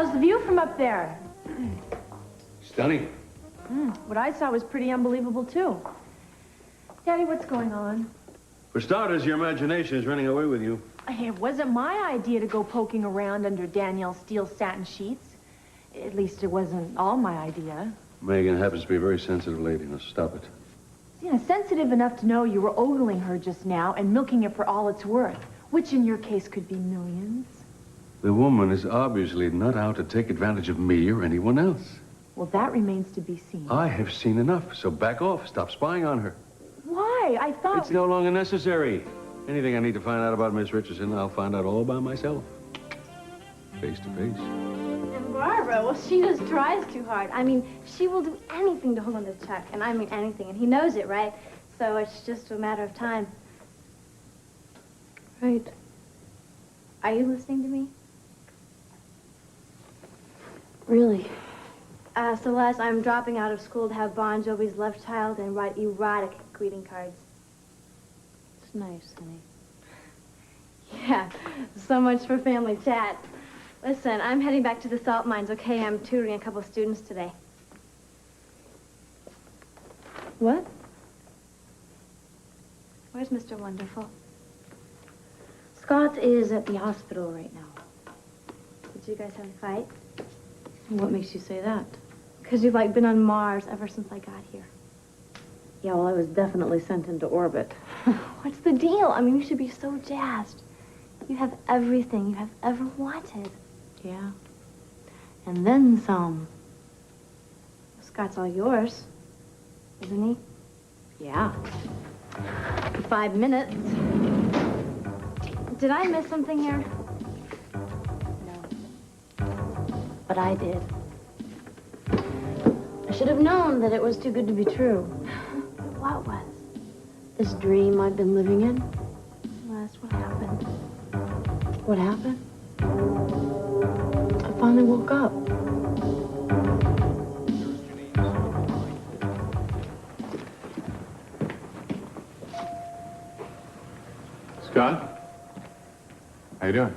how's the view from up there? Stunning. What I saw was pretty unbelievable, too. Daddy, what's going on? For starters, your imagination is running away with you. Hey, it wasn't my idea to go poking around under Danielle's steel satin sheets. At least it wasn't all my idea. Megan happens to be a very sensitive lady. Now, stop it. Yeah, sensitive enough to know you were ogling her just now and milking it for all it's worth, which in your case could be millions. The woman is obviously not out to take advantage of me or anyone else. Well, that remains to be seen. I have seen enough, so back off. Stop spying on her. Why? I thought... It's no longer necessary. Anything I need to find out about Miss Richardson, I'll find out all by myself. Face to face. And Barbara, well, she just tries too hard. I mean, she will do anything to hold on to Chuck, and I mean anything, and he knows it, right? So it's just a matter of time. Right. Are you listening to me? Really? Celeste, I'm dropping out of school to have Bon Jovi's love child and write erotic greeting cards. It's nice, honey. Yeah, so much for family chat. Listen, I'm heading back to the salt mines, okay? I'm tutoring a couple students today. What? Where's Mr. Wonderful? Scott is at the hospital right now. Did you guys have a fight? What makes you say that? Because you've, like, been on Mars ever since I got here. Yeah, well, I was definitely sent into orbit. What's the deal? I mean, you should be so jazzed. You have everything you have ever wanted. Yeah. And then some. Scott's all yours, isn't he? Yeah. 5 minutes. Did I miss something here? No. But I did. I should have known that it was too good to be true. What was? This dream I've been living in. Celeste, what happened? What happened? I finally woke up. Scott? How you doing?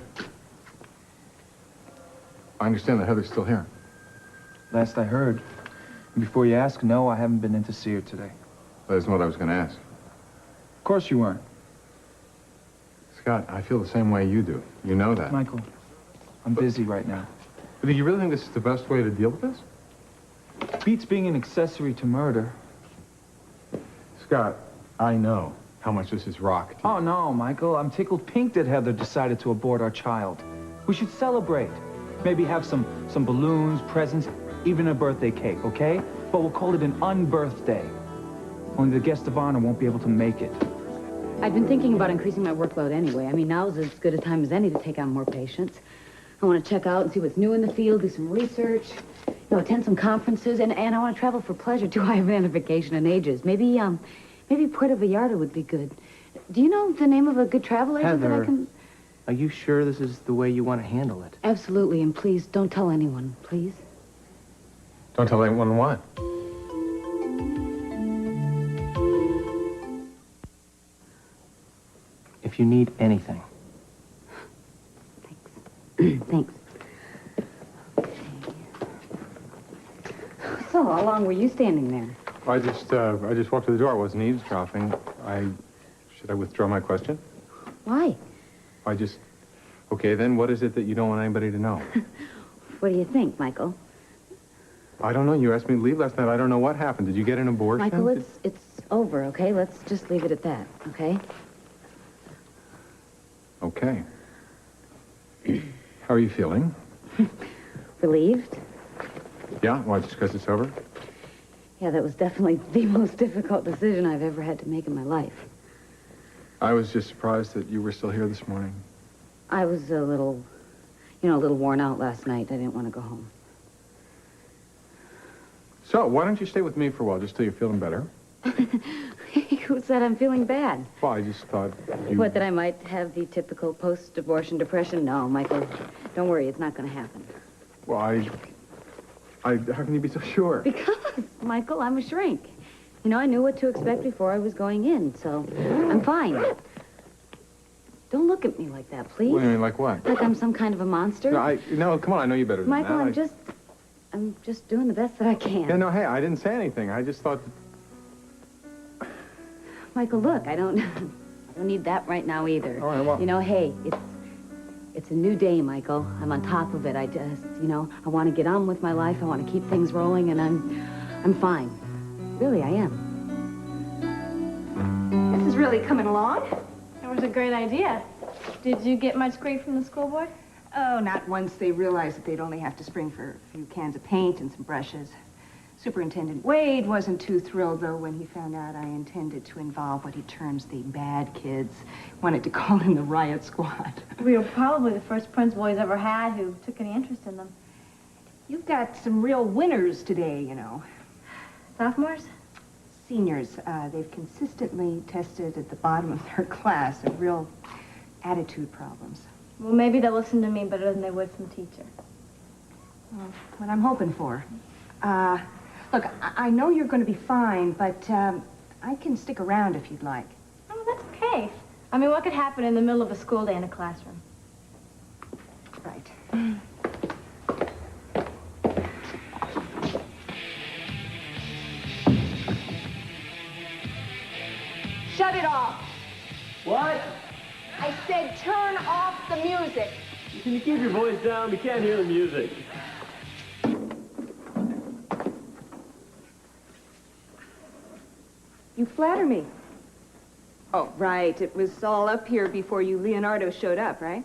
I understand that Heather's still here. Last I heard. Before you ask, no, I haven't been in to see her today. That isn't what I was going to ask. Of course you weren't. Scott, I feel the same way you do. You know that. Michael, I'm busy right now. But do you really think this is the best way to deal with this? Beats being an accessory to murder. Scott, I know how much this is rock to you. Oh, no, Michael. I'm tickled pink that Heather decided to abort our child. We should celebrate. Maybe have some balloons, presents, even a birthday cake, okay? But we'll call it an unbirthday. Only the guest of honor won't be able to make it. I've been thinking about increasing my workload anyway. I mean, now's as good a time as any to take on more patients. I want to check out and see what's new in the field, do some research, you know, attend some conferences, and I want to travel for pleasure, too. I haven't had a vacation in ages. Maybe Puerto Vallarta would be good. Do you know the name of a good travel agent that I can... Are you sure this is the way you want to handle it? Absolutely, and please, don't tell anyone, please. Don't tell anyone what? If you need anything. Thanks. Thanks. Okay. So, how long were you standing there? I just walked to the door. I wasn't eavesdropping. Should I withdraw my question? Why? Okay, then what is it that you don't want anybody to know? What do you think, Michael? I don't know. You asked me to leave last night. I don't know what happened. Did you get an abortion? Michael, it's over, okay? Let's just leave it at that, okay? Okay. How are you feeling? Relieved? Yeah? Why, just because it's over? Yeah, that was definitely the most difficult decision I've ever had to make in my life. I was just surprised that you were still here this morning. I was a little worn out last night. I didn't want to go home. So, why don't you stay with me for a while, just till you're feeling better? Who said I'm feeling bad? Well, I just thought you... What, that I might have the typical post-abortion depression? No, Michael, don't worry, it's not going to happen. Well, how can you be so sure? Because, Michael, I'm a shrink. You know, I knew what to expect before I was going in, so I'm fine. Don't look at me like that, please. What do you mean, like what? Like I'm some kind of a monster? No, come on, I know you better than Michael, that. I'm just doing the best that I can. Yeah, no, hey, I didn't say anything. I just thought... Michael, look, I don't need that right now either. All right, well... You know, hey, it's a new day, Michael. I'm on top of it. I just, I want to get on with my life. I want to keep things rolling, and I'm fine. Really, I am. This is really coming along. That was a great idea. Did you get much grief from the school board? Oh, not once they realized that they'd only have to spring for a few cans of paint and some brushes. Superintendent Wade wasn't too thrilled, though, when he found out I intended to involve what he terms the bad kids. Wanted to call in the riot squad. We were probably the first principal he's ever had who took any interest in them. You've got some real winners today, you know. Sophomores? Seniors. They've consistently tested at the bottom of their class. They're real attitude problems. Well, maybe they'll listen to me better than they would some teacher. Well, what I'm hoping for. Look, I know you're going to be fine, but I can stick around if you'd like. Oh, that's okay. I mean, what could happen in the middle of a school day in a classroom? Right. Shut it off. What? I said turn off the music. Can you keep your voice down? We can't hear the music. You flatter me. Oh, right. It was all up here before you Leonardo showed up, right?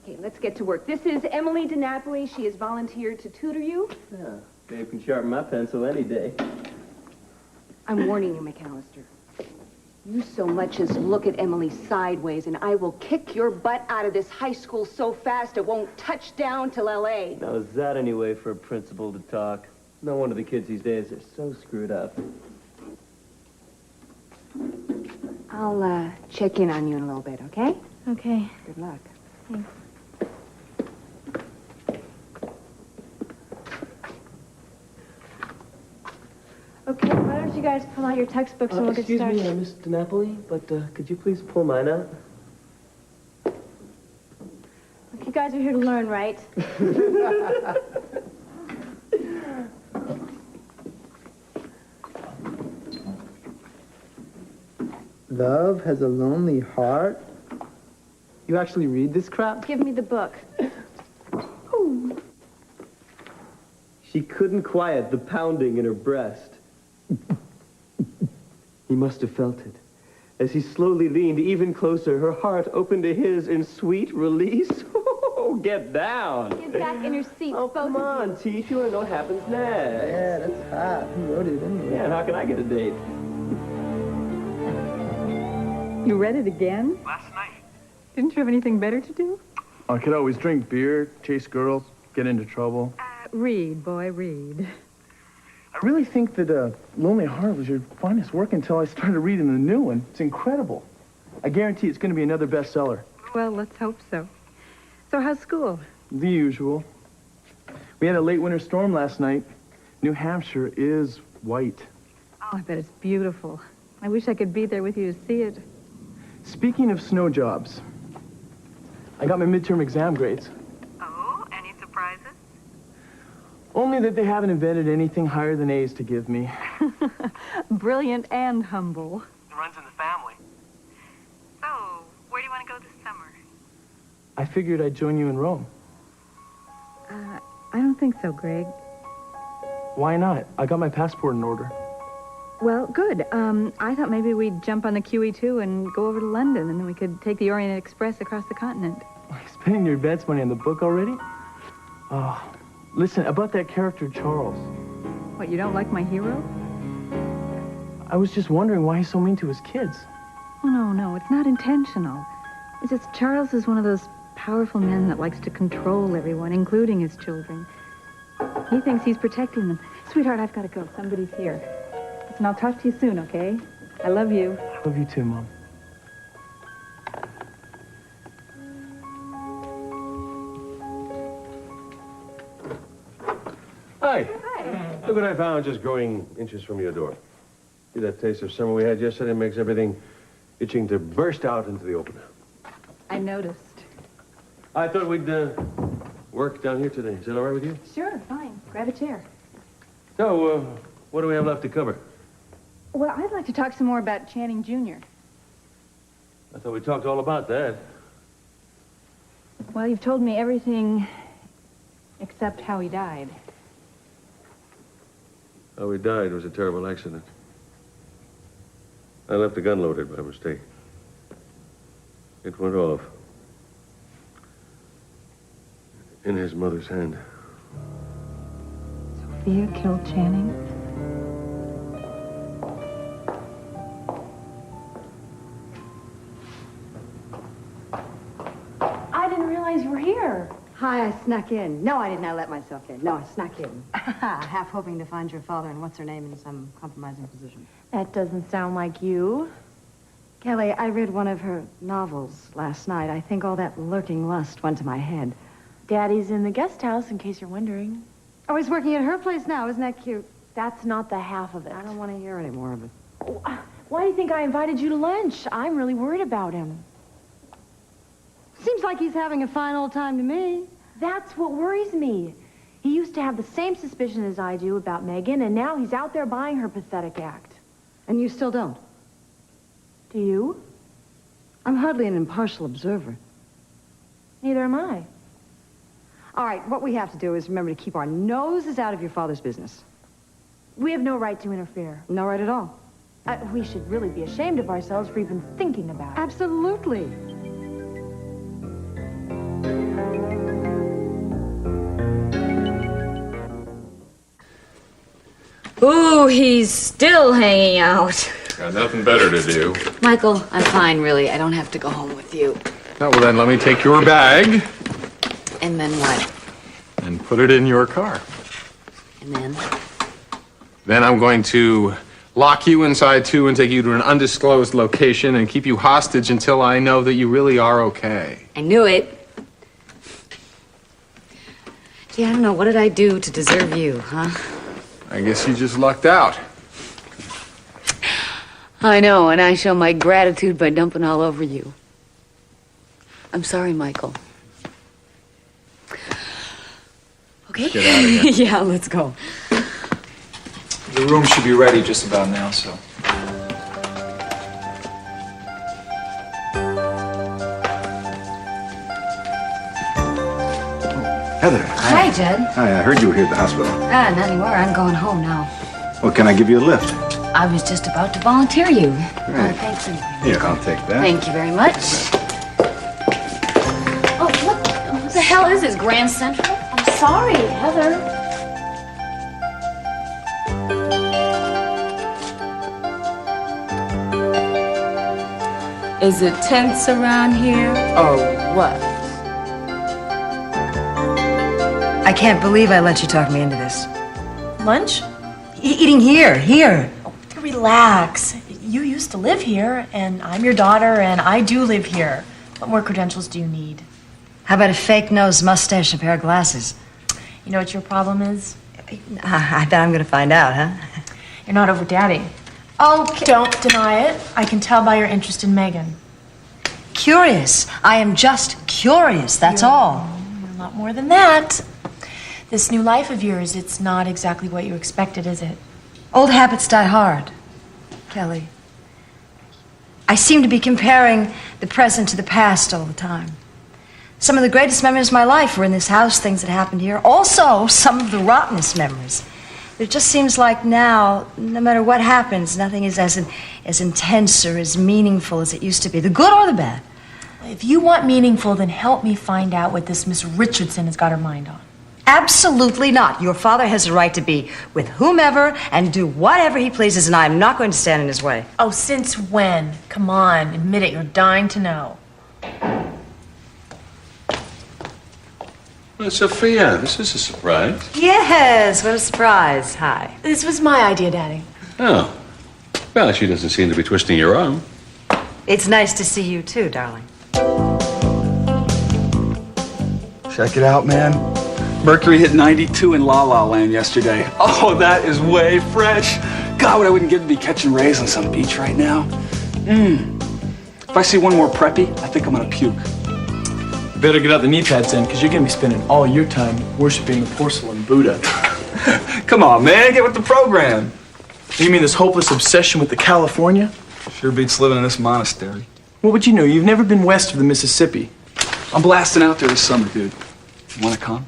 Okay, let's get to work. This is Emily DiNapoli. She has volunteered to tutor you. Yeah, Dave can sharpen my pencil any day. I'm warning you, McAllister. You so much as look at Emily sideways, and I will kick your butt out of this high school so fast it won't touch down till L.A. Now, is that any way for a principal to talk? No wonder the kids these days are so screwed up. I'll check in on you in a little bit, okay? Okay. Good luck. Thanks. Okay, why don't you guys pull out your textbooks and we'll get started. Excuse me, Miss DiNapoli, but could you please pull mine out? Look, you guys are here to learn, right? Love has a lonely heart. You actually read this crap? Give me the book. She couldn't quiet the pounding in her breast. He must have felt it. As he slowly leaned even closer, her heart opened to his in sweet release. Oh, get down. Get back in your seat. Oh, come on, Teach. You want to know what happens next. Yeah, that's hot. Who wrote it anyway? Yeah, and how can I get a date? You read it again? Last night. Didn't you have anything better to do? I could always drink beer, chase girls, get into trouble. Read, boy, read. I really think that Lonely Heart was your finest work until I started reading the new one. It's incredible. I guarantee it's going to be another bestseller. Well, let's hope so. So how's school? The usual. We had a late winter storm last night. New Hampshire is white. Oh, I bet it's beautiful. I wish I could be there with you to see it. Speaking of snow jobs, I got my midterm exam grades. Oh, any surprises? Only that they haven't invented anything higher than A's to give me. Brilliant and humble. It runs in the family. So, where do you want to go this summer? I figured I'd join you in Rome. I don't think so, Greg. Why not? I got my passport in order. Well, good. I thought maybe we'd jump on the QE2 and go over to London, and then we could take the Orient Express across the continent. Spending your advance money on the book already? Oh, listen, about that character, Charles. What, you don't like my hero? I was just wondering why he's so mean to his kids. Oh, no, it's not intentional. It's just Charles is one of those powerful men that likes to control everyone, including his children. He thinks he's protecting them. Sweetheart, I've got to go. Somebody's here. Listen, I'll talk to you soon, okay? I love you. I love you too, Mom. Hi. Hi. Look what I found just growing inches from your door. See that taste of summer we had yesterday makes everything itching to burst out into the open. I noticed. I thought we'd work down here today. Is that all right with you? Sure, fine. Grab a chair. So, what do we have left to cover? Well, I'd like to talk some more about Channing Jr. I thought we talked all about that. Well, you've told me everything except how he died. How he died was a terrible accident. I left the gun loaded by mistake. It went off. In his mother's hand. Sophia killed Channing? I didn't realize you were here. Hi, I snuck in. No, I didn't. I let myself in. No, I snuck in. Half hoping to find your father and what's-her-name in some compromising position. That doesn't sound like you. Kelly, I read one of her novels last night. I think all that lurking lust went to my head. Daddy's in the guest house, in case you're wondering. Oh, he's working at her place now. Isn't that cute? That's not the half of it. I don't want to hear any more of it. Why do you think I invited you to lunch? I'm really worried about him. Seems like he's having a fine old time to me. That's what worries me. He used to have the same suspicion as I do about Megan, and now he's out there buying her pathetic act. And you still don't? Do you? I'm hardly an impartial observer. Neither am I. All right, what we have to do is remember to keep our noses out of your father's business. We have no right to interfere. No right at all. We should really be ashamed of ourselves for even thinking about it. Absolutely. Ooh, he's still hanging out. Got nothing better to do. Michael, I'm fine, really. I don't have to go home with you. Oh, well, then let me take your bag And then what? and put it in your car. And then? Then I'm going to lock you inside, too, and take you to an undisclosed location and keep you hostage until I know that you really are okay. I knew it. Gee, I don't know. What did I do to deserve you, huh? I guess you just lucked out. I know, and I show my gratitude by dumping all over you. I'm sorry, Michael. Okay? Let's get out of here. Yeah, let's go. The room should be ready just about now, so. Heather. Hi, Jed. Hi, I heard you were here at the hospital. Not anymore. I'm going home now. Well, can I give you a lift? I was just about to volunteer you. Great. Thanks. Here, I'll take that. Thank you very much. Oh, what the hell is this, Grand Central? I'm sorry, Heather. Is it tense around here, or what? I can't believe I let you talk me into this. Lunch? Eating here. Relax. You used to live here, and I'm your daughter, and I do live here. What more credentials do you need? How about a fake nose, mustache, and a pair of glasses? You know what your problem is? I bet I'm gonna find out, huh? You're not over Daddy. Okay. Don't deny it. I can tell by your interest in Megan. Curious. I am just curious, that's all. You're a lot more than that. This new life of yours, it's not exactly what you expected, is it? Old habits die hard, Kelly. I seem to be comparing the present to the past all the time. Some of the greatest memories of my life were in this house, things that happened here. Also, some of the rottenest memories. It just seems like now, no matter what happens, nothing is as intense or as meaningful as it used to be, the good or the bad. If you want meaningful, then help me find out what this Miss Richardson has got her mind on. Absolutely not. Your father has a right to be with whomever and do whatever he pleases, and I'm not going to stand in his way. Oh, since when? Come on, admit it. You're dying to know. Well, Sophia, this is a surprise. Yes, what a surprise. Hi. This was my idea, Daddy. Oh. Well, she doesn't seem to be twisting your arm. It's nice to see you too, darling. Check it out, man. Mercury hit 92 in La La Land yesterday. Oh, that is way fresh. God, what I wouldn't give to be catching rays on some beach right now. If I see one more preppy, I think I'm gonna puke. You better get out the knee pads then, because you're gonna be spending all your time worshiping the porcelain Buddha. Come on, man, get with the program. You mean this hopeless obsession with the California? Sure beats living in this monastery. What would you know? You've never been west of the Mississippi. I'm blasting out there this summer, dude. You wanna come?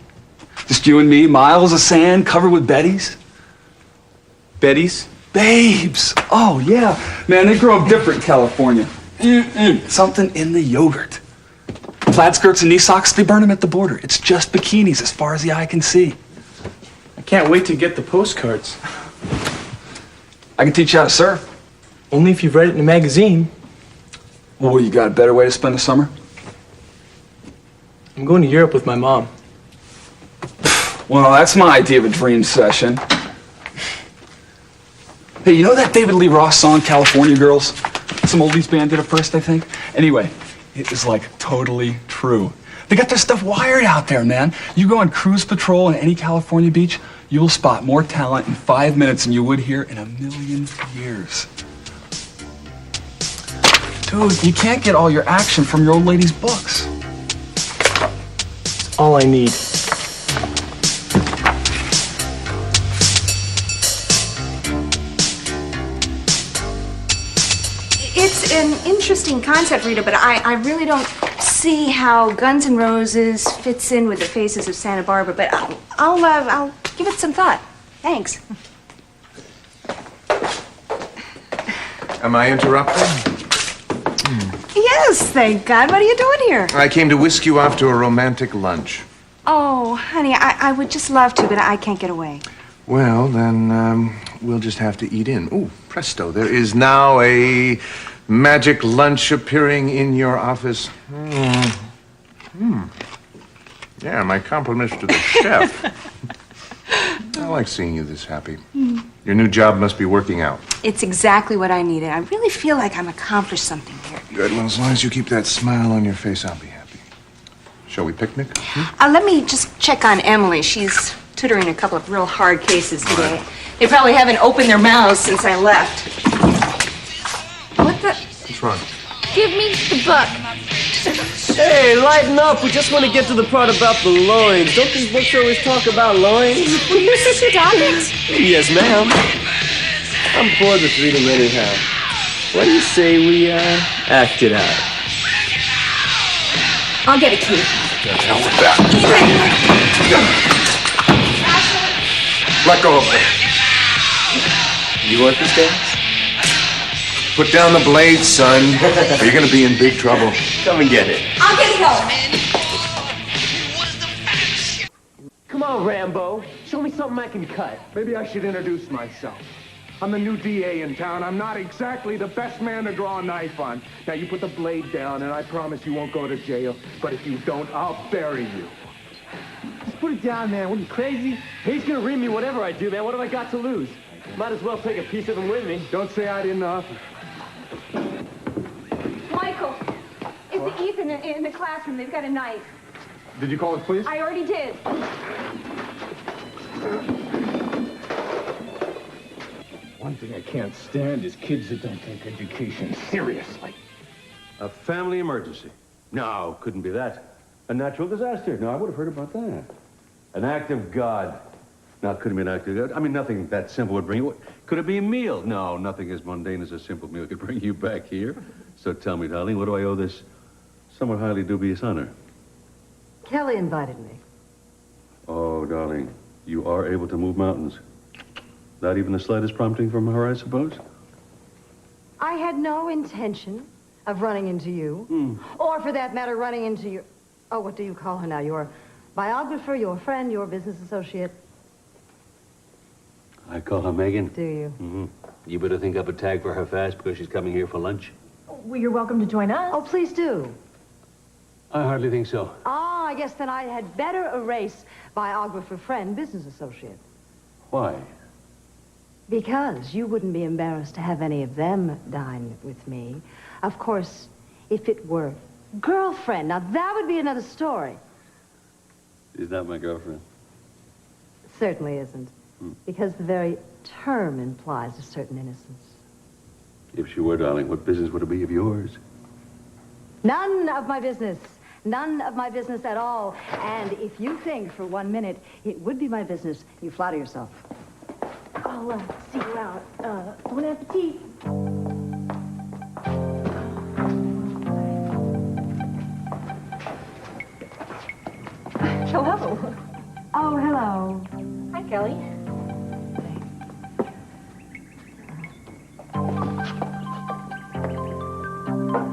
Just you and me, miles of sand covered with betties. Betties? Babes! Oh, yeah. Man, they grow up different in California. Something in the yogurt. Plaid skirts and knee socks, they burn them at the border. It's just bikinis as far as the eye can see. I can't wait to get the postcards. I can teach you how to surf. Only if you've read it in a magazine. Well, you got a better way to spend the summer? I'm going to Europe with my mom. Well, that's my idea of a dream session. Hey, you know that David Lee Roth song, California Girls? Some oldies band did it first, I think. Anyway, it is like totally true. They got their stuff wired out there, man. You go on cruise patrol on any California beach, you will spot more talent in 5 minutes than you would here in a million years. Dude, you can't get all your action from your old lady's books. It's all I need. It's an interesting concept, Rita, but I really don't see how Guns N' Roses fits in with the Faces of Santa Barbara, but I'll give it some thought. Thanks. Am I interrupting? Yes, thank God. What are you doing here? I came to whisk you off to a romantic lunch. Oh, honey, I would just love to, but I can't get away. Well, then, we'll just have to eat in. Ooh, presto, there is now a magic lunch appearing in your office. Yeah, my compliments to the chef. I like seeing you this happy. Your new job must be working out. It's exactly what I needed. I really feel like I'm accomplished something here. Good, well, as long as you keep that smile on your face, I'll be happy. Shall we picnic? Let me just check on Emily. She's tutoring a couple of real hard cases today. They probably haven't opened their mouths since I left. What the? What's wrong? Give me the book. Hey, lighten up. We just want to get to the part about the loins. Don't these books always talk about loins? Will you stop it? Yes, ma'am. I'm bored with reading anyhow. What do you say we, act it out? I'll get a key. The hell with that. Let go of me. You want this dance? Put down the blade, son, or you're gonna be in big trouble. Come and get it. I'll get help. Come on, Rambo. Show me something I can cut. Maybe I should introduce myself. I'm the new DA in town. I'm not exactly the best man to draw a knife on. Now, you put the blade down, and I promise you won't go to jail. But if you don't, I'll bury you. Just put it down, man. What are you, crazy? He's gonna read me whatever I do, man. What have I got to lose? Might as well take a piece of him with me. Don't say I didn't offer. Michael, is it Ethan in the classroom? They've got a knife. Did you call us, please? I already did. One thing I can't stand is kids that don't take education seriously. A family emergency. No, couldn't be that. A natural disaster. No, I would have heard about that. An act of God. No, it couldn't be an act of God. I mean, nothing that simple would bring you. Could it be a meal? No, nothing as mundane as a simple meal could bring you back here. So tell me, darling, what do I owe this somewhat highly dubious honor? Kelly invited me. Oh, darling, you are able to move mountains. Not even the slightest prompting from her, I suppose? I had no intention of running into you, or for that matter, running into your... Oh, what do you call her now? Your biographer, your friend, your business associate? I call her Megan. Do you? Mm-hmm. You better think up a tag for her fast because she's coming here for lunch. Well, you're welcome to join us. Oh, please do. I hardly think so. Ah, I guess then I had better erase biographer, friend, business associate. Why? Because you wouldn't be embarrassed to have any of them dine with me. Of course, if it were girlfriend, now that would be another story. She's not my girlfriend. Certainly isn't. Because the very term implies a certain innocence. If she were, darling, what business would it be of yours? None of my business. None of my business at all. And if you think for 1 minute it would be my business, you flatter yourself. I'll see you out. Bon appetit. Hello. Oh, hello. Hi, Kelly.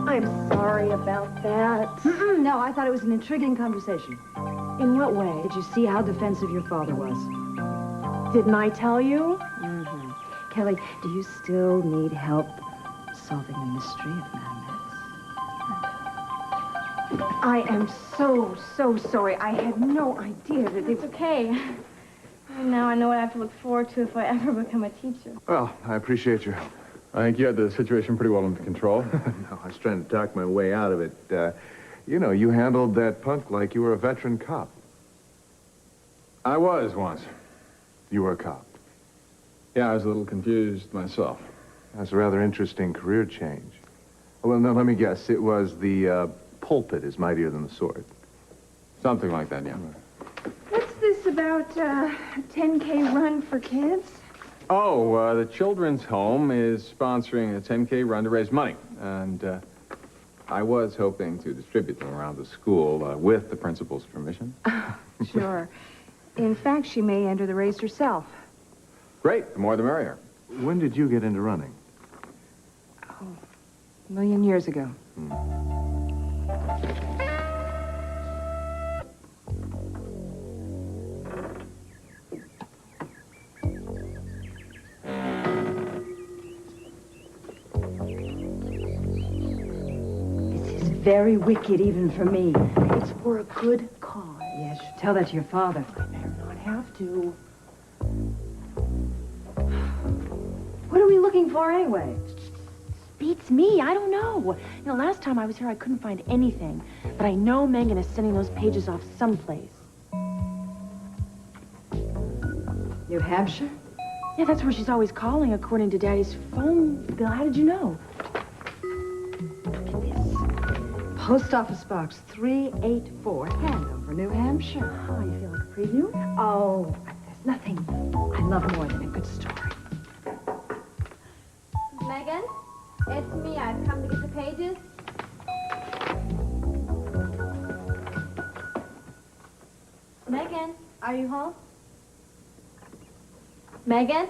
I'm sorry about that. No, I thought it was an intriguing conversation. In what way? Did you see how defensive your father was? Didn't I tell you? Kelly, do you still need help solving the mystery of Madame I am so sorry. I had no idea that It's okay. Now I know what I have to look forward to if I ever become a teacher. Well, I appreciate your help. I think you had the situation pretty well under control. No, I was trying to talk my way out of it. You know, you handled that punk like you were a veteran cop. I was once. You were a cop. Yeah, I was a little confused myself. That's a rather interesting career change. Well, now, let me guess. It was the pulpit is mightier than the sword. Something like that, yeah. What's this about 10K run for kids? Oh, the Children's Home is sponsoring a 10K run to raise money. And I was hoping to distribute them around the school with the principal's permission. Sure. In fact, she may enter the race herself. Great. The more the merrier. When did you get into running? Oh, a million years ago. Very wicked, even for me. It's for a good cause. Yes, tell that to your father. I better not have to. What are we looking for anyway? Beats me. I don't know. You know, last time I was here, I couldn't find anything. But I know Megan is sending those pages off someplace. New Hampshire? Yeah, that's where she's always calling, according to Daddy's phone bill. How did you know? Post Office Box 384, Hanover, New Hampshire. Oh, you feel like a preview? Oh, there's nothing I love more than a good story. Megan, it's me. I've come to get the pages. Megan, are you home? Megan?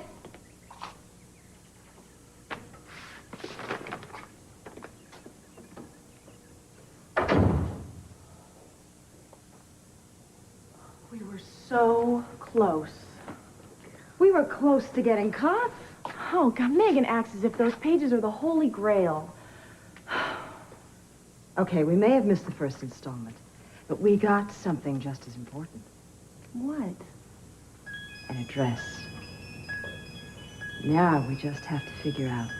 We were so close. We were close to getting caught. Oh, God, Megan acts as if those pages are the Holy Grail. Okay, we may have missed the first installment, but we got something just as important. What? An address. Now we just have to figure out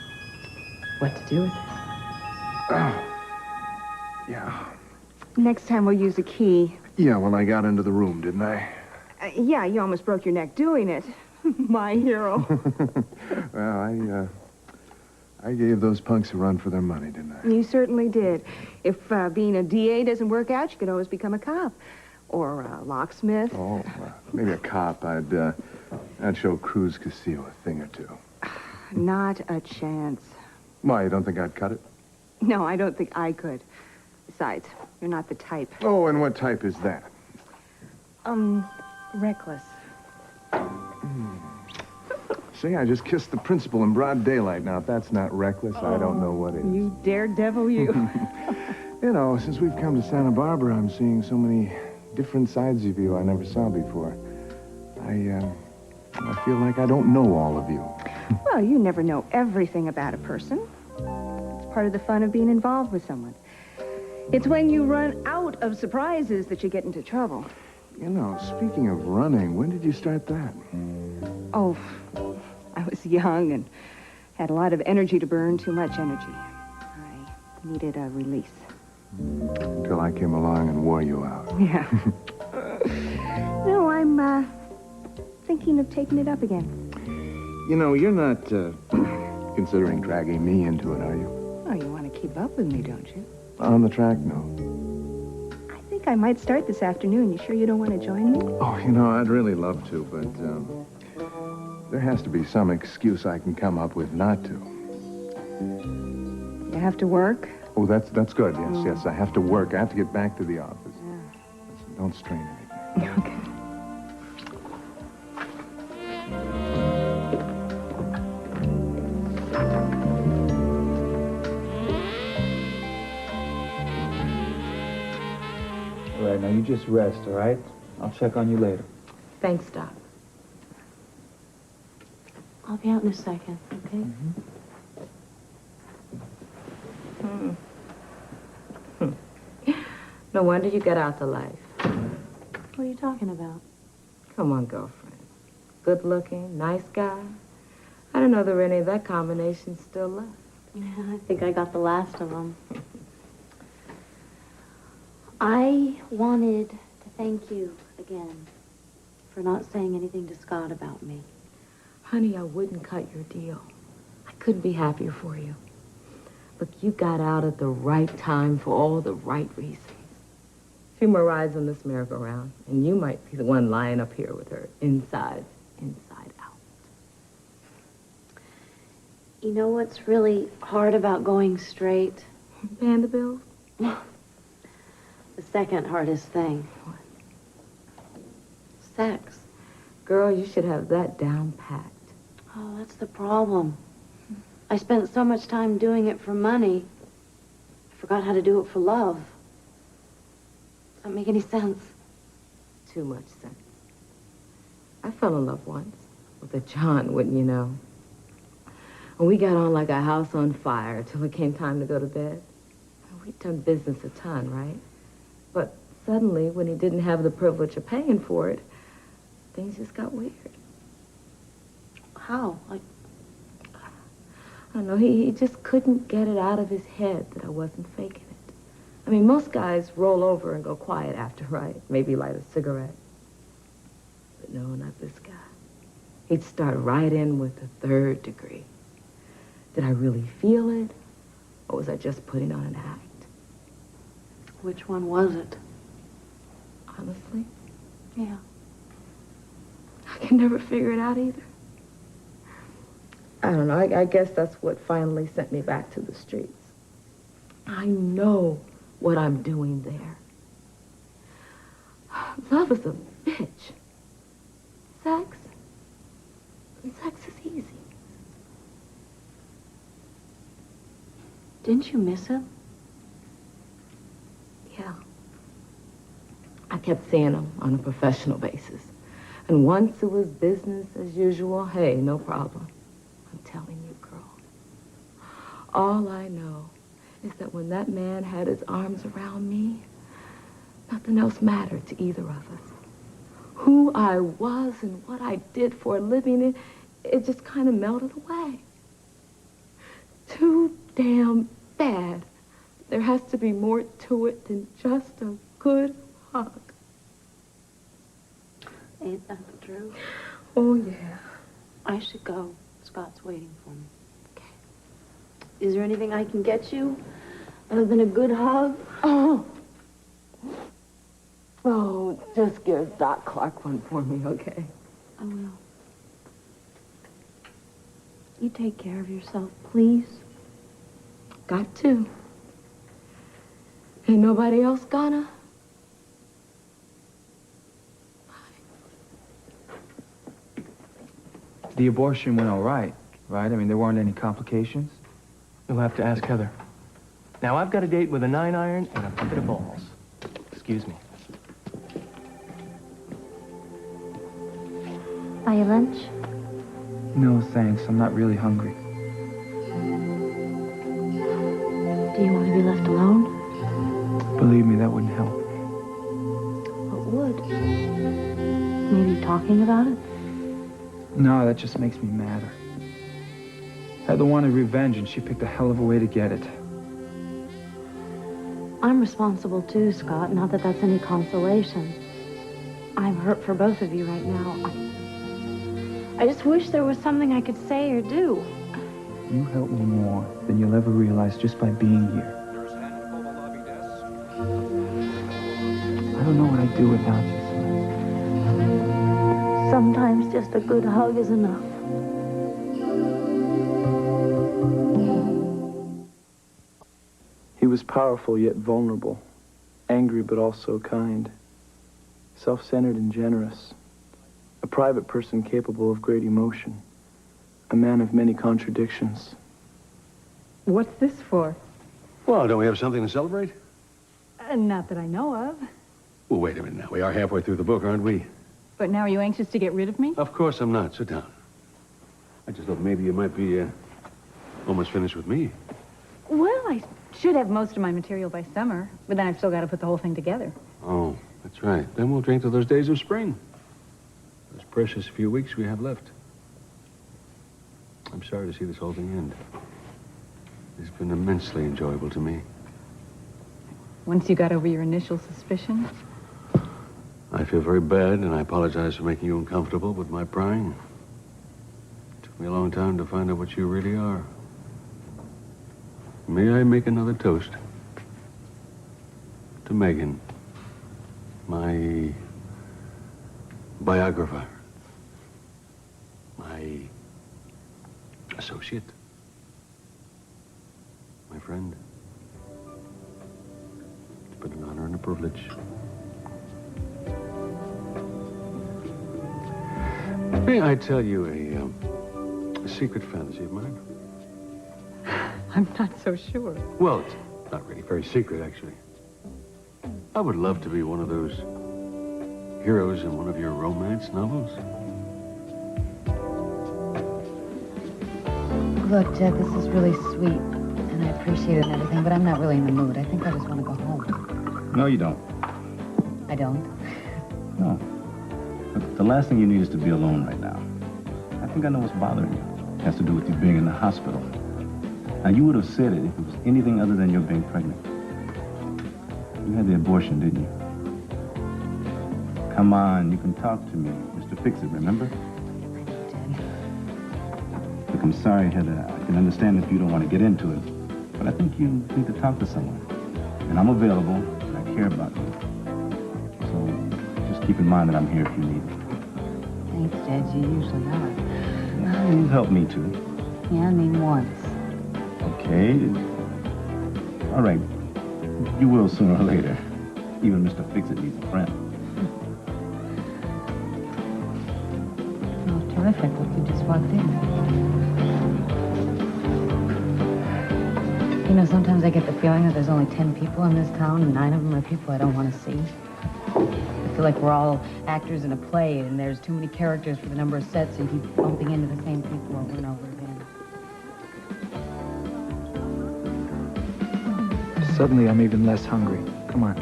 what to do with it. Yeah. Next time we'll use a key. Yeah, well, I got into the room, didn't I? Yeah, you almost broke your neck doing it. My hero. Well, I gave those punks a run for their money, didn't I? You certainly did. If being a DA doesn't work out, you could always become a cop. Or a locksmith. Oh, maybe a cop. I'd show Cruz Castillo a thing or two. Not a chance. Why, you don't think I'd cut it? No, I don't think I could. Besides, you're not the type. Oh, and what type is that? Reckless. See, I just kissed the principal in broad daylight. Now, if that's not reckless, I don't know what is. You daredevil, you. You know, since we've come to Santa Barbara, I'm seeing so many different sides of you I never saw before. I feel like I don't know all of you. Well, you never know everything about a person. It's part of the fun of being involved with someone. It's when you run out of surprises that you get into trouble. You know, speaking of running, when did you start that? Oh, I was young and had a lot of energy to burn, too much energy. I needed a release. Until I came along and wore you out. Yeah. No, I'm thinking of taking it up again. You know, you're not considering dragging me into it, are you? Oh, you want to keep up with me, don't you? On the track, no. I think I might start this afternoon. You sure you don't want to join me? Oh, you know, I'd really love to, but there has to be some excuse I can come up with not to. You have to work? Oh, that's good. Yes, yes. I have to work. I have to get back to the office. Listen, don't strain anything. Okay. All right, now you just rest, all right? I'll check on you later. Thanks, Doc. I'll be out in a second, okay? No wonder you got out the life. What are you talking about? Come on, girlfriend. Good looking, nice guy. I don't know there were any of that combination still left. Yeah, I think I got the last of them. I wanted to thank you again for not saying anything to Scott about me. Honey, I wouldn't cut your deal. I couldn't be happier for you. Look, you got out at the right time for all the right reasons. A few more rides on this merry-go-round, and you might be the one lying up here with her inside out. You know what's really hard about going straight? Paying the bills? The second hardest thing. What? Sex. Girl, you should have that down packed. Oh, that's the problem. I spent so much time doing it for money, I forgot how to do it for love. Does that make any sense? Too much sense. I fell in love once with a John, wouldn't you know? And we got on like a house on fire till it came time to go to bed. We'd done business a ton, right? But suddenly, when he didn't have the privilege of paying for it, things just got weird. How? Like, I don't know, he just couldn't get it out of his head that I wasn't faking it. I mean, most guys roll over and go quiet after, right? Maybe light a cigarette. But no, not this guy. He'd start right in with the third degree. Did I really feel it? Or was I just putting on an act? which one was it? Honestly? Yeah. I can never figure it out either. I don't know. I guess that's what finally sent me back to the streets. I know what I'm doing there. Love is a bitch. Sex is easy. Didn't you miss him? Yeah. I kept seeing him on a professional basis. And once it was business as usual, hey, no problem. I'm telling you, girl. All I know is that when that man had his arms around me, nothing else mattered to either of us. Who I was and what I did for a living, it just kind of melted away. Too damn bad. There has to be more to it than just a good hug. Ain't that the truth? Oh, yeah. I should go. Scott's waiting for me. Okay. Is there anything I can get you other than a good hug? Oh, just give Doc Clark one for me, okay? I will. You take care of yourself, please. Got to. Ain't nobody else gonna? The abortion went all right? I mean, there weren't any complications? You'll have to ask Heather. Now, I've got a date with a 9-iron and a bucket of balls. Excuse me. Buy you lunch? No, thanks. I'm not really hungry. Do you want to be left alone? Believe me, that wouldn't help. What would? Maybe talking about it? No, that just makes me madder. Heather wanted revenge, and she picked a hell of a way to get it. I'm responsible too, Scott. Not that that's any consolation. I'm hurt for both of you right now. I just wish there was something I could say or do. You help me more than you'll ever realize just by being here. I do without you? Sometimes just a good hug is enough. He was powerful yet vulnerable, angry but also kind, self-centered and generous, a private person capable of great emotion, a man of many contradictions. What's this for? Well, don't we have something to celebrate? Not that I know of. Well, wait a minute now. We are halfway through the book, aren't we? But now are you anxious to get rid of me? Of course I'm not. Sit down. I just thought maybe you might be almost finished with me. Well, I should have most of my material by summer, but then I've still got to put the whole thing together. Oh, that's right. Then we'll drink to those days of spring. Those precious few weeks we have left. I'm sorry to see this whole thing end. It's been immensely enjoyable to me. Once you got over your initial suspicion? I feel very bad, and I apologize for making you uncomfortable with my prying. It took me a long time to find out what you really are. May I make another toast? To Megan, my biographer, my associate, my friend. It's been an honor and a privilege. May I tell you a secret fantasy of mine? I'm not so sure. Well, it's not really very secret, actually. I would love to be one of those heroes in one of your romance novels. Look, Jed, this is really sweet, and I appreciate it and everything, but I'm not really in the mood. I think I just want to go home. No, you don't. I don't. No. Look, the last thing you need is to be alone right now. I think I know what's bothering you. It has to do with you being in the hospital. Now, you would have said it if it was anything other than your being pregnant. You had the abortion, didn't you? Come on, you can talk to me. Mr. Fix-It, remember? Look, I'm sorry, Heather. I can understand if you don't want to get into it. But I think you need to talk to someone. And I'm available, and I care about you. So just keep in mind that I'm here if you need me. Thanks, Jed. You usually are. Well, you've helped me too. Yeah, I mean once. Okay. All right. You will sooner or later. Even Mr. Fix-It needs a friend. Oh, terrific. Look, you just walked in. You know, sometimes I get the feeling that there's only 10 people in this town, and 9 of them are people I don't want to see. I feel like we're all actors in a play, and there's too many characters for the number of sets, and you keep bumping into the same people over and over again. Suddenly, I'm even less hungry. Come on.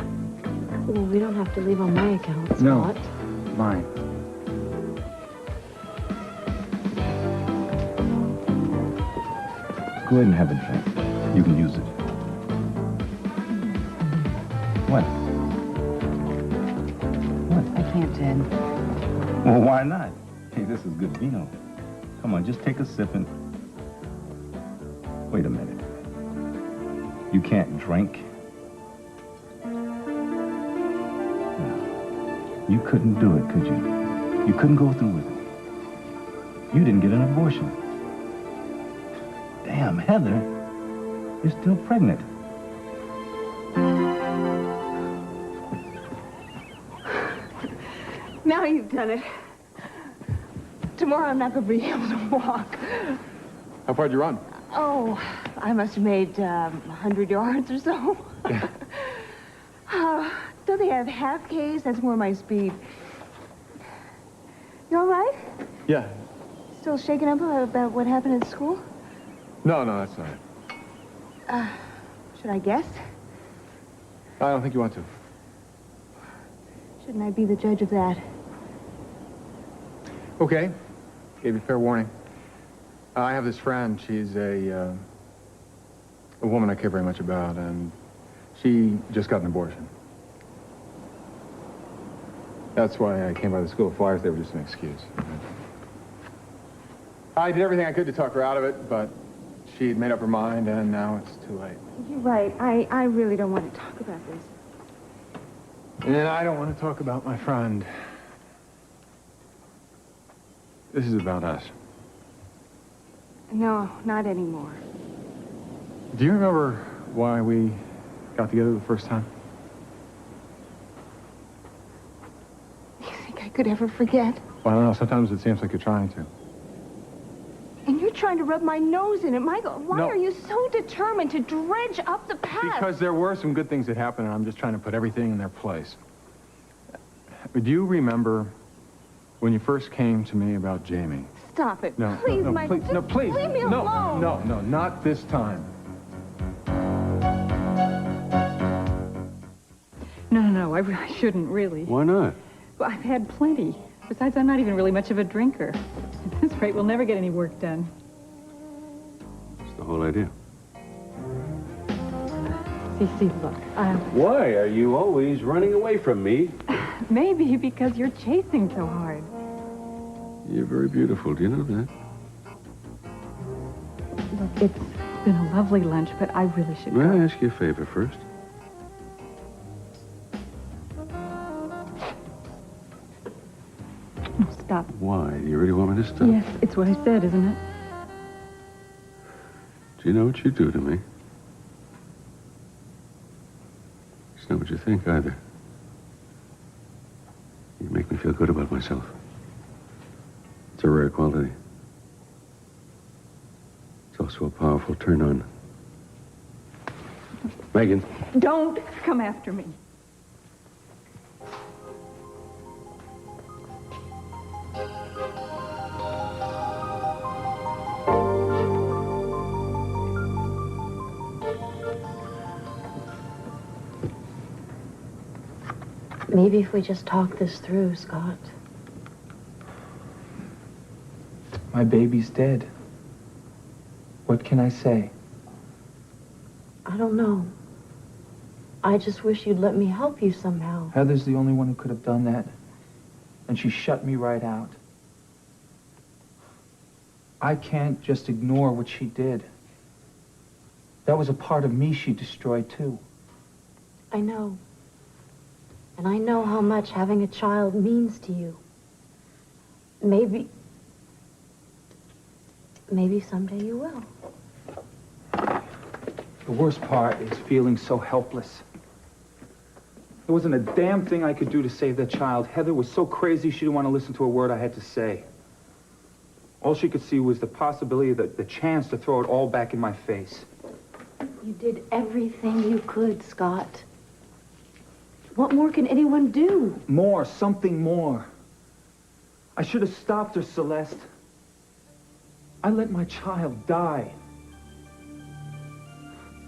Well, we don't have to leave on my account, Scott. No, mine. Go ahead and have a drink. You can use it. What? What? I can't, Jed. Well, why not? Hey, this is good vino. Come on, just take a sip and... Wait a minute. You can't drink? You couldn't do it, could you? You couldn't go through with it. You didn't get an abortion. Damn, Heather, you're still pregnant. Now you've done it. Tomorrow I'm not going to be able to walk. How far did you run? Oh, I must have made 100 yards or so. Don't they have half Ks? That's more my speed. You all right? Yeah. Still shaken up about what happened at school? No, that's all right. Should I guess? I don't think you want to. Shouldn't I be the judge of that? Okay. Gave you fair warning. I have this friend. She's a woman I care very much about, and she just got an abortion. That's why I came by the school of flyers. They were just an excuse. I did everything I could to talk her out of it, but she'd made up her mind, and now it's too late. You're right. I really don't want to talk about this. And I don't want to talk about my friend. This is about us. No, not anymore. Do you remember why we got together the first time? You think I could ever forget? Well, I don't know. Sometimes it seems like you're trying to. And you're trying to rub my nose in it. Michael, why No. are you so determined to dredge up the past? Because there were some good things that happened, and I'm just trying to put everything in their place. Do you remember when you first came to me about Jamie? Stop it. No, please, no, Michael. please, no, please. Leave me alone. No, not this time. No, I really shouldn't, really. Why not? Well, I've had plenty. Besides, I'm not even really much of a drinker. At this rate, we'll never get any work done. That's the whole idea. See, look, Why are you always running away from me? maybe because you're chasing so hard. You're very beautiful. Do you know that? Look, it's been a lovely lunch, but I really should May go. I ask you a favor first? No, stop. Why? Do you really want me to stop? Yes, it's what I said, isn't it? Do you know what you do to me? It's not what you think either. You make me feel good about myself. It's a rare quality. It's also a powerful turn-on. Megan. Don't come after me. Maybe if we just talk this through, Scott. My baby's dead. What can I say? I don't know. I just wish you'd let me help you somehow. Heather's the only one who could have done that. And she shut me right out. I can't just ignore what she did. That was a part of me she destroyed, too. I know. And I know how much having a child means to you. Maybe someday you will. The worst part is feeling so helpless. There wasn't a damn thing I could do to save that child. Heather was so crazy she didn't want to listen to a word I had to say. All she could see was the possibility, the chance to throw it all back in my face. You did everything you could, Scott. What more can anyone do? More, something more. I should have stopped her, Celeste. I let my child die.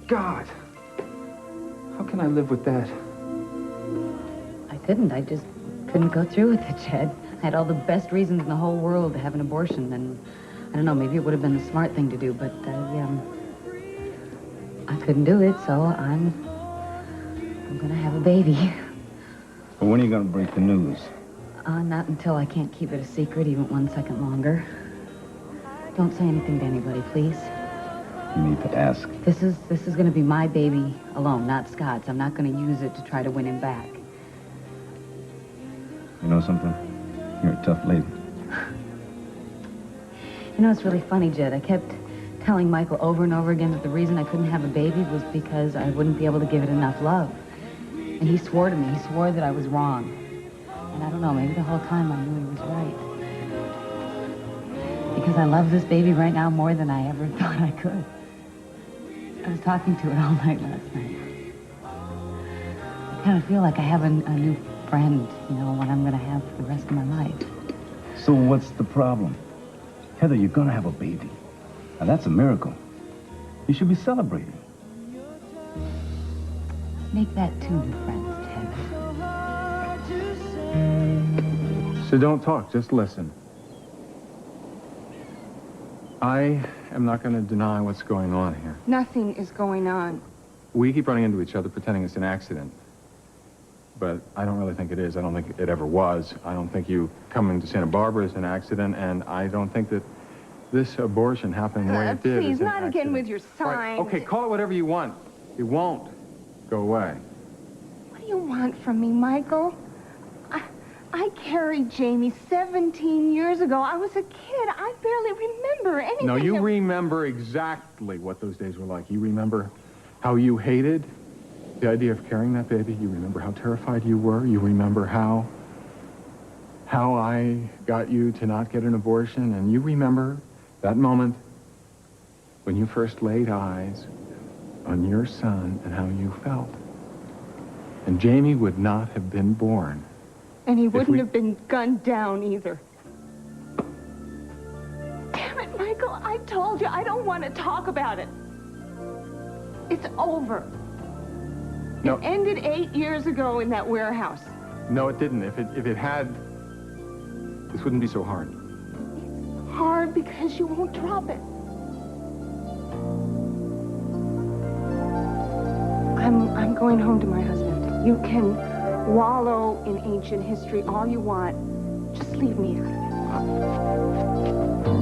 God, how can I live with that? I couldn't. I just couldn't go through with it, Jed. I had all the best reasons in the whole world to have an abortion, and I don't know, maybe it would have been the smart thing to do, but I couldn't do it, so I'm gonna have a baby. But when are you gonna break the news? Not until I can't keep it a secret even 1 second longer. Don't say anything to anybody, please. You need to ask. This is gonna be my baby alone, not Scott's. I'm not gonna use it to try to win him back. You know something? You're a tough lady. You know, it's really funny, Jed. I kept telling Michael over and over again that the reason I couldn't have a baby was because I wouldn't be able to give it enough love. And he swore to me. He swore that I was wrong. And I don't know, maybe the whole time I knew he was right. Because I love this baby right now more than I ever thought I could. I was talking to it all night last night. I kind of feel like I have a new friend, you know, one I'm going to have for the rest of my life. So what's the problem? Heather, you're gonna have a baby. Now that's a miracle. You should be celebrating. Make that two new friends, Ted. So don't talk, just listen. I am not going to deny what's going on here. Nothing is going on. We keep running into each other pretending it's an accident. But I don't really think it is. I don't think it ever was. I don't think you coming to Santa Barbara is an accident, and I don't think that this abortion happening the way it did Please, is an not again accident. with your sign. Right. Okay, call it whatever you want. It won't go away. What do you want from me, Michael? I carried Jamie 17 years ago. I was a kid. I barely remember anything. No, you remember exactly what those days were like. You remember how you hated the idea of carrying that baby. You remember how terrified you were. You remember how I got you to not get an abortion. And you remember that moment when you first laid eyes on your son and how you felt. And Jamie would not have been born. And he wouldn't have been gunned down either. Damn it, Michael, I told you I don't want to talk about it. It's over. No. It ended 8 years ago in that warehouse. No, it didn't. If it had, this wouldn't be so hard. Hard because you won't drop it. I'm going home to my husband. You can wallow in ancient history all you want. Just leave me out of it.